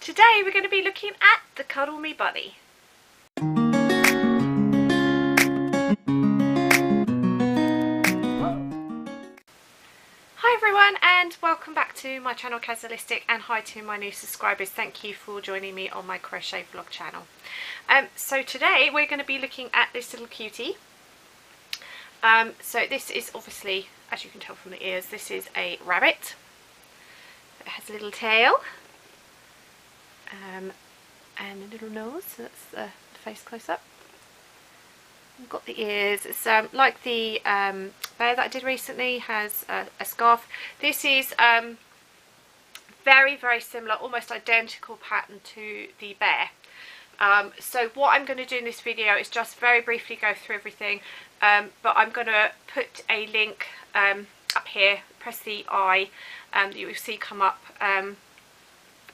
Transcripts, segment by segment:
Today we're going to be looking at the Cuddle Me Bunny. Hi everyone and welcome back to my channel Kazzalistic, and hi to my new subscribers. Thank you for joining me on my crochet vlog channel. So today we're going to be looking at this little cutie. So this is obviously, as you can tell from the ears, this is a rabbit. It has a little tail. And a little nose, so that's the face close up. We've got the ears. It's like the bear that I did recently, has a scarf. This is very similar, almost identical pattern to the bear. So what I'm going to do in this video is just very briefly go through everything, but I'm going to put a link up here, press the I that you will see come up,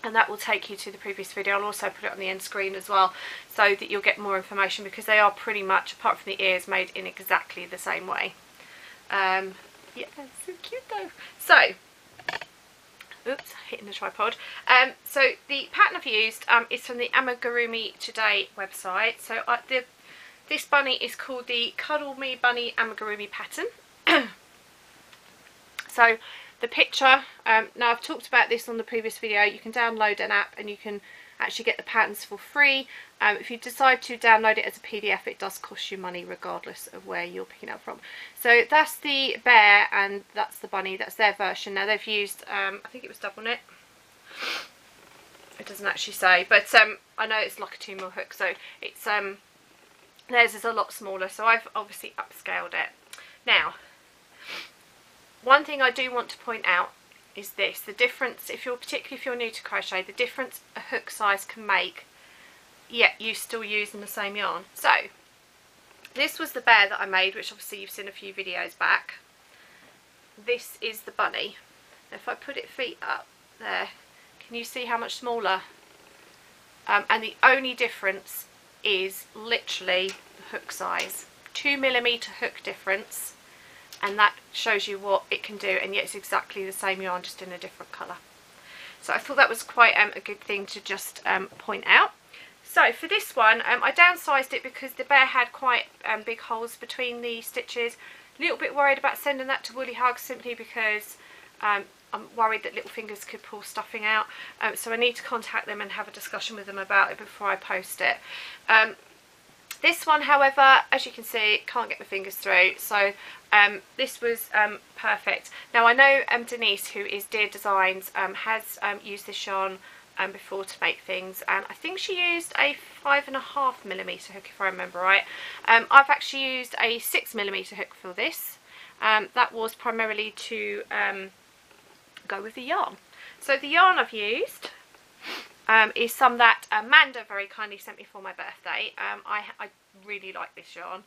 and that will take you to the previous video. I'll also put it on the end screen as well, so that you'll get more information, because they are pretty much, apart from the ears, made in exactly the same way. Yeah, that's so cute though. So, oops, hitting the tripod. So the pattern I've used is from the Amigurumi Today website. So this bunny is called the Cuddle Me Bunny Amigurumi pattern. So the picture, now I've talked about this on the previous video, you can download an app and you can actually get the patterns for free. If you decide to download it as a PDF, it does cost you money regardless of where you're picking it up from. So that's the bear and that's the bunny, that's their version. Now they've used, I think it was double knit, it doesn't actually say, but I know it's like a 2mm hook, so it's theirs is a lot smaller, so I've obviously upscaled it. Now, one thing I do want to point out is this, the difference, particularly if you're new to crochet, the difference a hook size can make, yet you still using the same yarn. So, this was the bear that I made, which obviously you've seen a few videos back. This is the bunny. Now if I put its feet up there, can you see how much smaller? And the only difference is literally the hook size. 2mm hook difference. And that shows you what it can do, and yet it's exactly the same yarn, just in a different colour. So I thought that was quite a good thing to just point out. So for this one, I downsized it because the bear had quite big holes between the stitches. A little bit worried about sending that to Woolly Hug, simply because I'm worried that little fingers could pull stuffing out. So I need to contact them and have a discussion with them about it before I post it. This one, however, as you can see, can't get my fingers through, so this was perfect. Now I know Denise, who is Dear Designs, has used this yarn before to make things, and I think she used a 5.5mm hook, if I remember right. I've actually used a 6mm hook for this. That was primarily to go with the yarn. So the yarn I've used is some that Amanda very kindly sent me for my birthday. I really like this yarn,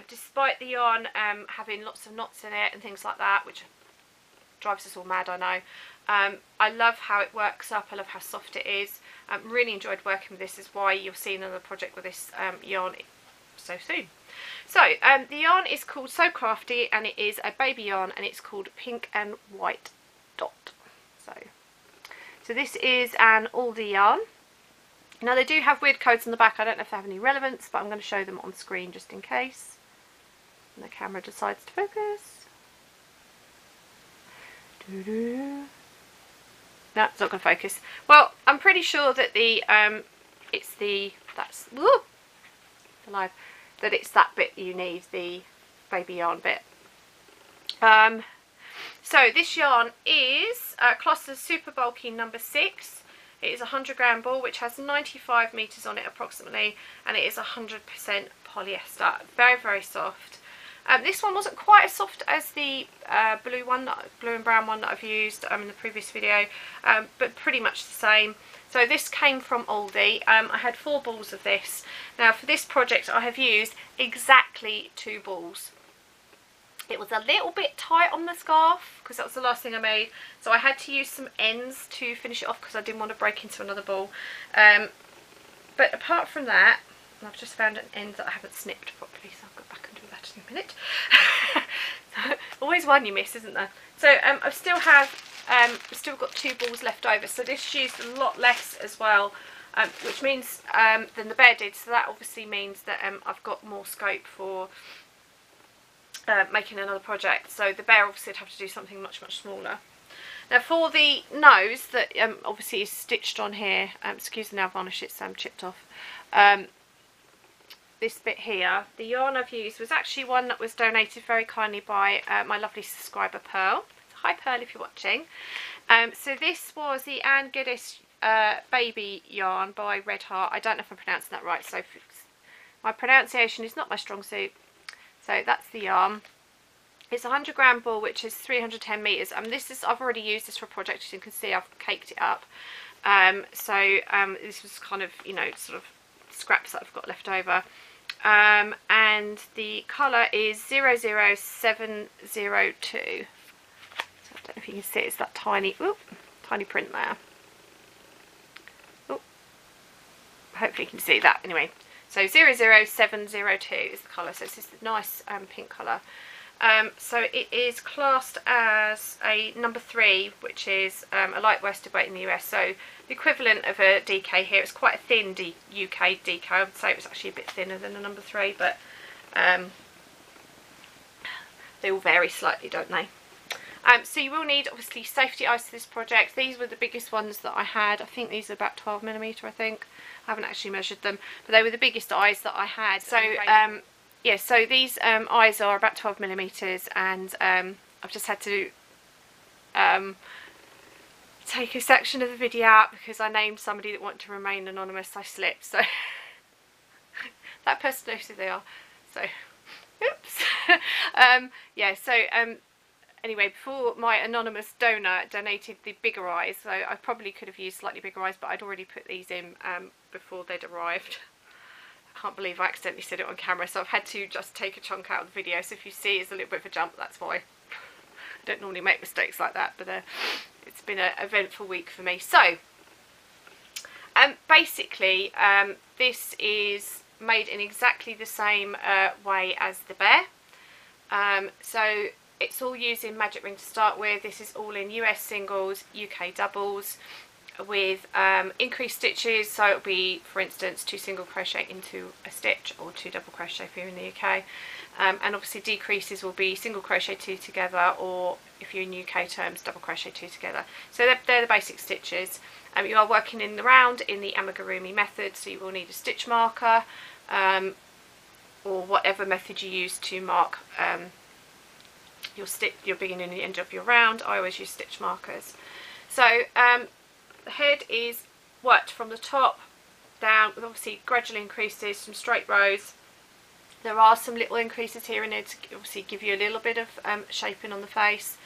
despite the yarn having lots of knots in it and things like that, which drives us all mad, I know. I love how it works up, I love how soft it is. Really enjoyed working with this, is why you're seeing another project with this yarn so soon. So the yarn is called So Crafty, and it is a baby yarn, and it's called Pink and White Dot. So this is an Aldi yarn. Now they do have weird codes on the back. I don't know if they have any relevance, but I'm going to show them on screen just in case. And the camera decides to focus. No, it's not going to focus. Well, I'm pretty sure that that it's that bit you need, the baby yarn bit. So this yarn is Cluster Super Bulky number 6. It is a 100g ball, which has 95 meters on it approximately, and it is 100% polyester. Very soft. This one wasn't quite as soft as the blue and brown one that I've used in the previous video, but pretty much the same. So this came from Aldi. I had 4 balls of this. Now for this project I have used exactly 2 balls. It was a little bit tight on the scarf because that was the last thing I made, so I had to use some ends to finish it off because I didn't want to break into another ball. But apart from that, I've just found an end that I haven't snipped properly, so I'll go back and do that in a minute. So, always one you miss, isn't there? So I still have still got 2 balls left over, so this used a lot less as well, which means than the bear did, so that obviously means that I've got more scope for making another project. So the bear obviously would have to do something much smaller. Now for the nose that obviously is stitched on here, excuse the nail varnish, it's chipped off, this bit here, the yarn I've used was actually one that was donated very kindly by my lovely subscriber Pearl. So hi Pearl if you're watching. So this was the Anne Geddes baby yarn by Red Heart. I don't know if I'm pronouncing that right, so my pronunciation is not my strong suit. So that's the yarn. It's a 100-gram ball, which is 310 meters. I've already used this for a project, as you can see. I've caked it up. This was kind of, you know, sort of scraps that I've got left over. And the colour is 00702. So I don't know if you can see it. It's that tiny print there. Oop. Hopefully you can see that. Anyway, so 00702 is the colour. So it's this nice pink colour. So it is classed as a number 3, which is a light worsted weight in the US. So the equivalent of a DK here. It's quite a thin UK DK. I would say it was actually a bit thinner than a number 3, but they all vary slightly, don't they? So you will need obviously safety eyes for this project. These were the biggest ones that I had. I think these are about 12mm. I think I haven't actually measured them, but they were the biggest eyes that I had. So yeah, so these eyes are about 12mm, and I've just had to take a section of the video out because I named somebody that wanted to remain anonymous. I slipped, so that person knows who they are. So, oops. Yeah. So anyway, before my anonymous donor donated the bigger eyes, so I probably could have used slightly bigger eyes, but I'd already put these in before they'd arrived. I can't believe I accidentally said it on camera, so I've had to just take a chunk out of the video. So if you see it's a little bit of a jump, that's why. I don't normally make mistakes like that, but it's been an eventful week for me. So basically this is made in exactly the same way as the bear. So it's all using magic ring to start with. This is all in US singles, UK doubles, with increased stitches. So it'll be, for instance, 2 single crochet into a stitch, or 2 double crochet if you're in the UK, and obviously decreases will be single crochet 2 together, or if you're in UK terms, double crochet 2 together. So they're the basic stitches. You are working in the round in the amigurumi method, so you will need a stitch marker, or whatever method you use to mark your beginning and the end of your round. I always use stitch markers. So the head is worked from the top down with obviously gradual increases, some straight rows. There are some little increases here and there to obviously give you a little bit of shaping on the face,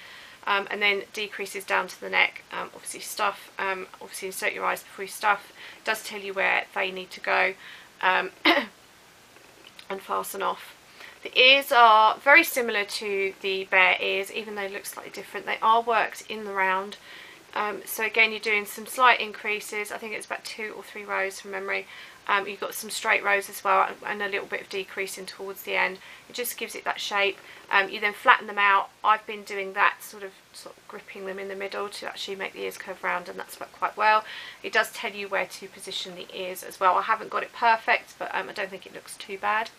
and then decreases down to the neck. Obviously stuff, obviously insert your eyes before you stuff. It does tell you where they need to go, and fasten off. The ears are very similar to the bear ears, even though they look slightly different. They are worked in the round. So again, you're doing some slight increases. I think it's about 2 or 3 rows from memory. You've got some straight rows as well, and a little bit of decreasing towards the end. It just gives it that shape. You then flatten them out. I've been doing that, sort of gripping them in the middle to actually make the ears curve round, and that's worked quite well. It does tell you where to position the ears as well. I haven't got it perfect, but I don't think it looks too bad.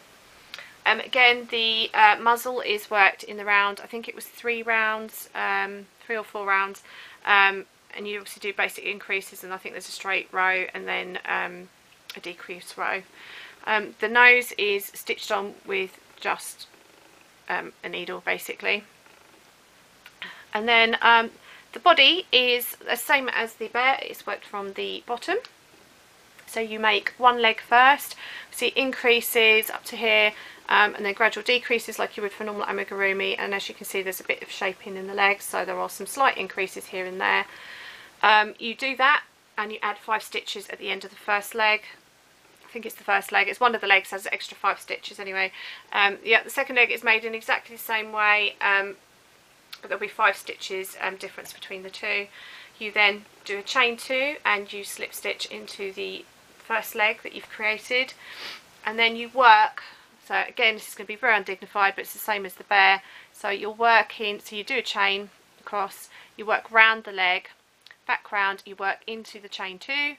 Again, the muzzle is worked in the round. I think it was 3 rounds, 3 or 4 rounds. And you obviously do basic increases, and I think there's a straight row and then a decreased row. The nose is stitched on with just a needle basically, and then the body is the same as the bear. It's worked from the bottom. So you make one leg first, see increases up to here, and then gradual decreases like you would for normal amigurumi, and as you can see there's a bit of shaping in the legs, so there are some slight increases here and there. You do that and you add 5 stitches at the end of the first leg. I think it's the first leg, it's one of the legs has an extra 5 stitches anyway. Yeah, the second leg is made in exactly the same way, but there'll be 5 stitches difference between the two. You then do a chain 2 and you slip stitch into the first leg that you've created, and then you work. So again, this is going to be very undignified, but it's the same as the bear. So you're working, so you do a chain across, you work round the leg, back round, you work into the chain 2,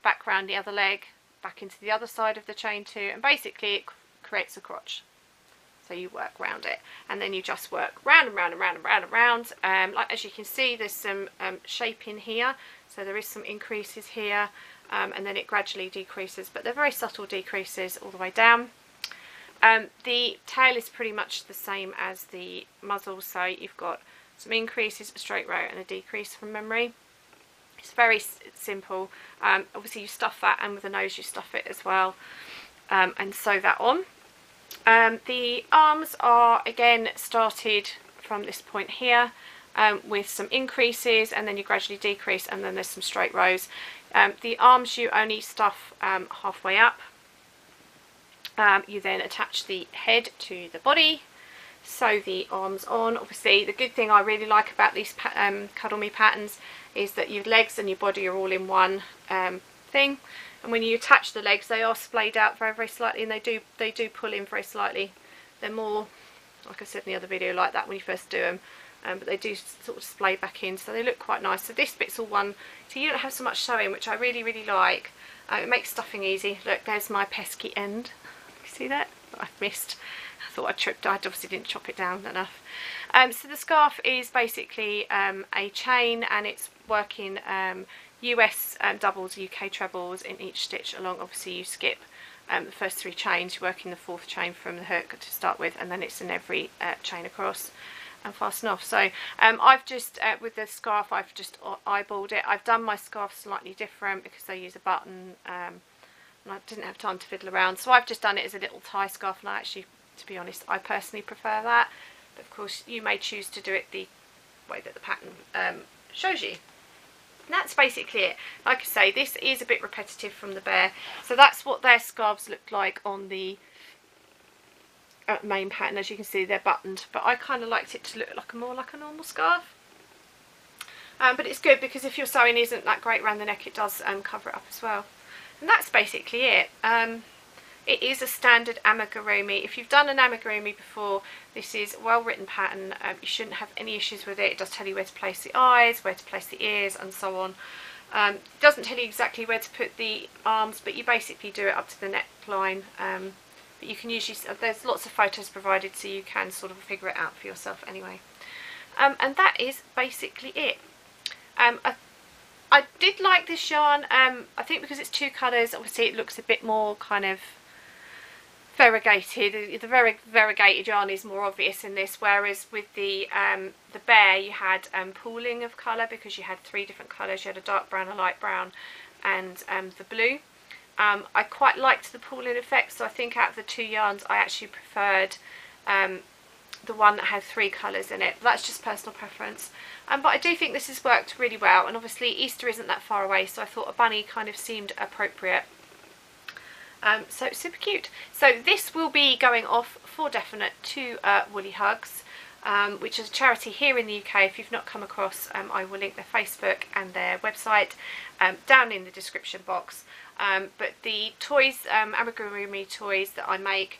back round the other leg, back into the other side of the chain 2, and basically it creates a crotch. So you work round it, and then you just work round and round and round and round and round. Like, as you can see, there's some shaping here, so there is some increases here, and then it gradually decreases, but they're very subtle decreases all the way down. The tail is pretty much the same as the muzzle, so you've got some increases, a straight row, and a decrease from memory. It's very simple. Obviously you stuff that, and with the nose you stuff it as well, and sew that on. The arms are again started from this point here, with some increases, and then you gradually decrease, and then there's some straight rows. The arms you only stuff halfway up. You then attach the head to the body, sew the arms on. Obviously the good thing I really like about these Cuddle Me patterns is that your legs and your body are all in one thing, and when you attach the legs they are splayed out very, very slightly, and they do pull in very slightly. They're more, like I said in the other video, like that when you first do them, but they do sort of splay back in, so they look quite nice. So this bit's all one, so you don't have so much sewing, which I really, really like. It makes stuffing easy. Look, there's my pesky end. You see that? I've missed. I thought I tripped. I obviously didn't chop it down enough. So the scarf is basically a chain, and it's working US doubles, UK trebles in each stitch along. Obviously you skip the first 3 chains, you're working the 4th chain from the hook to start with, and then it's in every chain across and fasten off. So I've just, with the scarf, I've just eyeballed it. I've done my scarf slightly different because they use a button, and I didn't have time to fiddle around, so I've just done it as a little tie scarf, and I actually, to be honest, I personally prefer that, but of course you may choose to do it the way that the pattern shows you. And that's basically it. Like I say, this is a bit repetitive from the bear, so that's what their scarves look like on the main pattern. As you can see, they're buttoned, but I kind of liked it to look like more like a normal scarf. But it's good because if your sewing isn't that great around the neck, it does cover it up as well. And that's basically it. It is a standard amigurumi. If you've done an amigurumi before, this is a well written pattern. You shouldn't have any issues with it. It does tell you where to place the eyes, where to place the ears, and so on. It doesn't tell you exactly where to put the arms, but you basically do it up to the neckline. But you can usually, there's lots of photos provided, so you can sort of figure it out for yourself anyway. And that is basically it. I did like this yarn. I think because it's 2 colours, obviously it looks a bit more kind of variegated. The variegated yarn is more obvious in this, whereas with the bear you had pooling of colour, because you had 3 different colours. You had a dark brown, a light brown, and the blue. I quite liked the pooling effect, so I think out of the 2 yarns I actually preferred the one that had 3 colours in it. That's just personal preference. But I do think this has worked really well, and obviously Easter isn't that far away, so I thought a bunny kind of seemed appropriate. So super cute. So this will be going off for definite to Woolly Hugs, which is a charity here in the UK. If you've not come across, I will link their Facebook and their website down in the description box. But the toys, amigurumi toys that I make,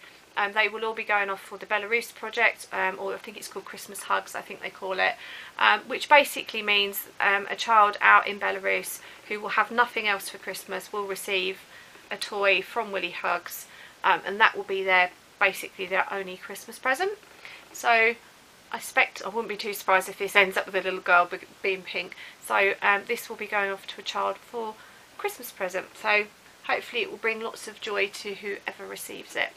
they will all be going off for the Belarus project, or I think it's called Christmas Hugs, I think they call it, which basically means a child out in Belarus who will have nothing else for Christmas will receive a toy from Woolly Hugs, and that will be basically their only Christmas present. So I expect, I wouldn't be too surprised if this ends up with a little girl being pink. So this will be going off to a child for Christmas present, so hopefully it will bring lots of joy to whoever receives it.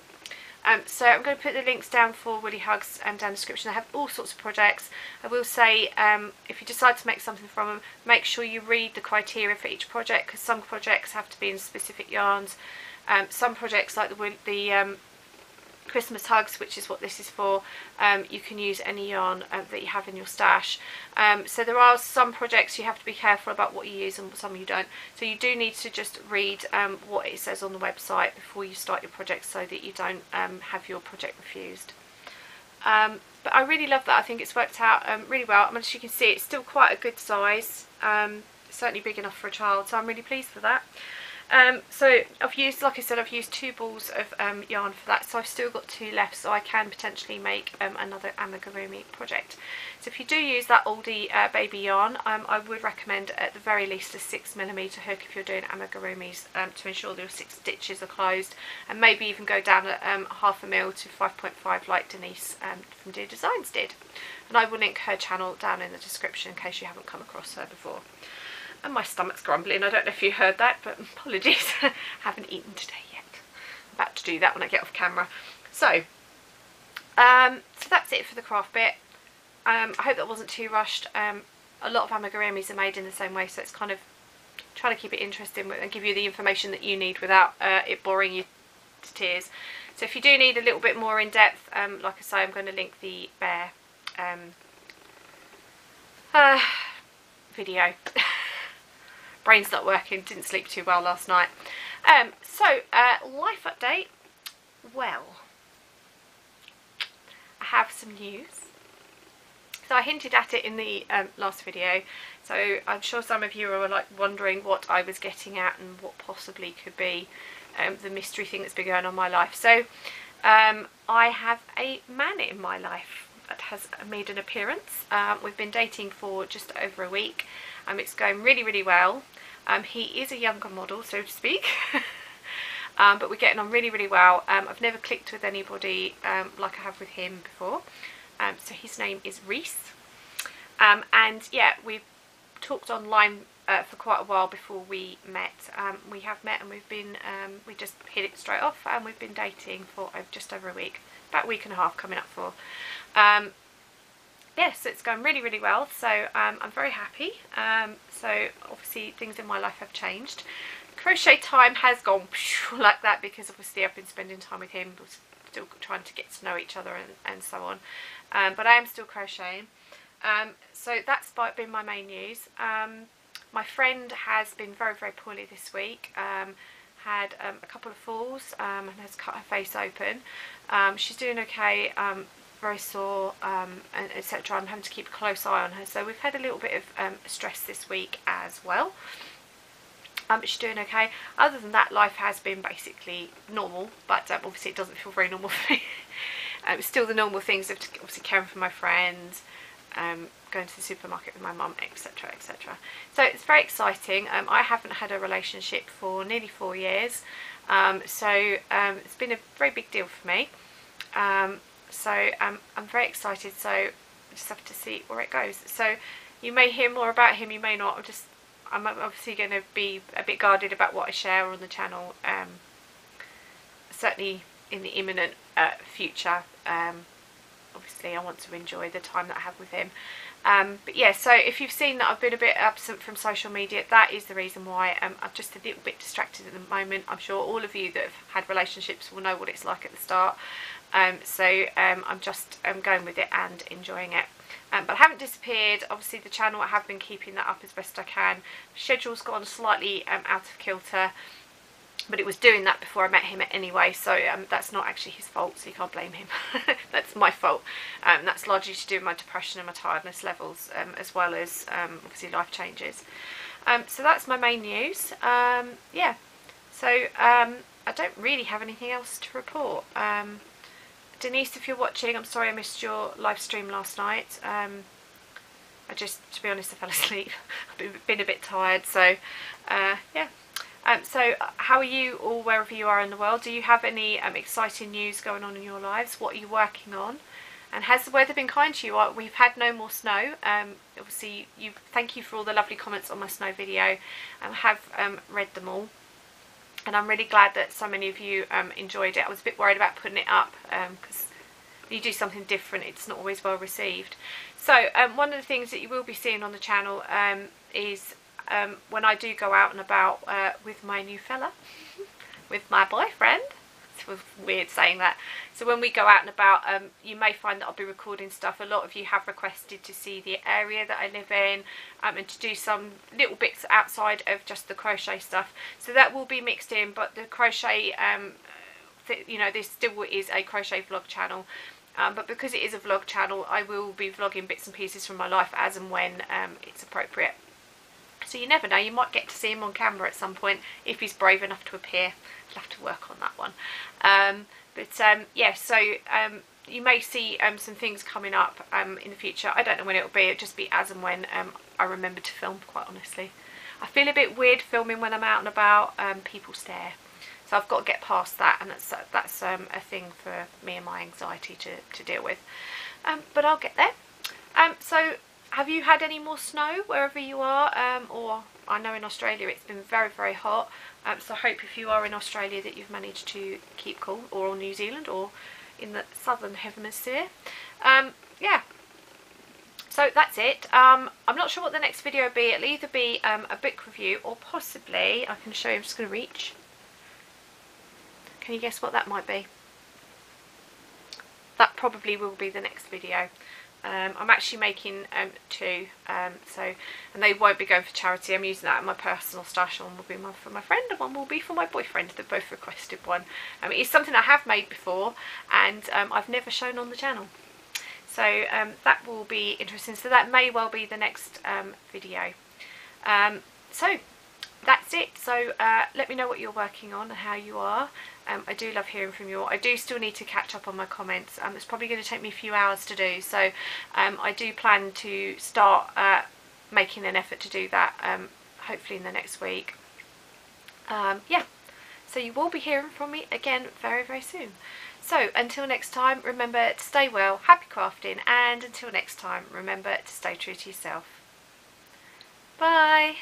So I'm going to put the links down for Woolly Hugs down in the description. They have all sorts of projects. I will say, if you decide to make something from them, make sure you read the criteria for each project, because some projects have to be in specific yarns. Some projects, like the Christmas Hugs, which is what this is for, you can use any yarn that you have in your stash. So there are some projects you have to be careful about what you use and some you don't. So you do need to just read what it says on the website before you start your project, so that you don't have your project refused. But I really love that. I think it's worked out really well. I mean, as you can see, it's still quite a good size, certainly big enough for a child, so I'm really pleased with that. So I've used, like I said, I've used 2 balls of yarn for that, so I've still got 2 left, so I can potentially make another amigurumi project. So if you do use that oldie baby yarn, I would recommend at the very least a 6mm hook if you're doing amigurumis, to ensure your 6 stitches are closed, and maybe even go down at 1/2 mil to 5.5 like Denise from Do Designs did. And I will link her channel down in the description in case you haven't come across her before. And my stomach's grumbling, I don't know if you heard that, but apologies. I haven't eaten today yet. I'm about to do that when I get off camera. So that's it for the craft bit. I hope that wasn't too rushed. A lot of amigurumis are made in the same way, so it's kind of trying to keep it interesting and give you the information that you need without it boring you to tears. So if you do need a little bit more in depth, like I say, I'm going to link the bear video. Brain's not working, didn't sleep too well last night. Life update. Well, I have some news. So I hinted at it in the last video, so I'm sure some of you are like wondering what I was getting at and what possibly could be the mystery thing that's been going on in my life. So I have a man in my life that has made an appearance. We've been dating for just over a week. It's going really well. He is a younger model, so to speak, but we're getting on really well. I've never clicked with anybody like I have with him before. So his name is Reese, and yeah, we've talked online for quite a while before we met. We have met, and we've been we just hit it straight off, and we've been dating for just over a week, about a week and a half coming up for. Yes, so it's going really well, so I'm very happy. So obviously things in my life have changed. Crochet time has gone like that because obviously I've been spending time with him, still trying to get to know each other and so on. But I am still crocheting. So that's been my main news. My friend has been very poorly this week. Had a couple of falls and has cut her face open. She's doing okay. Very sore, and etc. I'm having to keep a close eye on her, so we've had a little bit of stress this week as well. But she's doing okay. Other than that, life has been basically normal, but obviously it doesn't feel very normal for me. Still the normal things of obviously caring for my friends, going to the supermarket with my mum, etc. etc. So it's very exciting. I haven't had a relationship for nearly 4 years, so it's been a very big deal for me. So I'm very excited, so I just have to see where it goes. So you may hear more about him, you may not. I'm obviously going to be a bit guarded about what I share on the channel, certainly in the imminent future. Obviously I want to enjoy the time that I have with him. But yeah, so if you've seen that I've been a bit absent from social media, that is the reason why. I'm just a little bit distracted at the moment. I'm sure all of you that have had relationships will know what it's like at the start. I'm just going with it and enjoying it. But I haven't disappeared. Obviously the channel, I have been keeping that up as best I can. Schedule's gone slightly out of kilter, but it was doing that before I met him anyway, so that's not actually his fault, so you can't blame him. That's my fault. That's largely to do with my depression and my tiredness levels, as well as obviously life changes. So that's my main news. Yeah, so I don't really have anything else to report. Denise, if you're watching, I'm sorry I missed your live stream last night. To be honest, I fell asleep. I've been a bit tired, so yeah. So how are you all wherever you are in the world? Do you have any exciting news going on in your lives? What are you working on? And has the weather been kind to you? We've had no more snow. Obviously, thank you for all the lovely comments on my snow video. I have read them all. And I'm really glad that so many of you enjoyed it. I was a bit worried about putting it up because when you do something different, it's not always well received. So one of the things that you will be seeing on the channel is when I do go out and about with my new fella, with my boyfriend. It was weird saying that. So when we go out and about, you may find that I'll be recording stuff. A lot of you have requested to see the area that I live in, and to do some little bits outside of just the crochet stuff. So that will be mixed in, but the crochet, you know, this still is a crochet vlog channel. But because it is a vlog channel, I will be vlogging bits and pieces from my life as and when it's appropriate. So you never know, you might get to see him on camera at some point if he's brave enough to appear. I'll have to work on that one. Yeah, so you may see some things coming up in the future. I don't know when it will be. It'll just be as and when I remember to film, quite honestly. I feel a bit weird filming when I'm out and about. People stare. So I've got to get past that, and that's a thing for me and my anxiety to deal with. But I'll get there. So have you had any more snow wherever you are? Or I know in Australia it's been very, very hot. So I hope if you are in Australia that you've managed to keep cool, or New Zealand, or in the southern hemisphere. Yeah. So that's it. I'm not sure what the next video will be. It'll either be a book review, or possibly, I can show you, I'm just going to reach. Can you guess what that might be? That probably will be the next video. I'm actually making two, and they won't be going for charity. I'm using that in my personal stash. One will be for my friend, and one will be for my boyfriend. They've both requested one. It's something I have made before, and I've never shown on the channel. So that will be interesting. So that may well be the next video. So that's it. So let me know what you're working on and how you are. I do love hearing from you all. I do still need to catch up on my comments. It's probably going to take me a few hours to do, so I do plan to start making an effort to do that, hopefully in the next week. Yeah, so you will be hearing from me again very, very soon. So until next time, remember to stay well, happy crafting, and until next time, remember to stay true to yourself. Bye!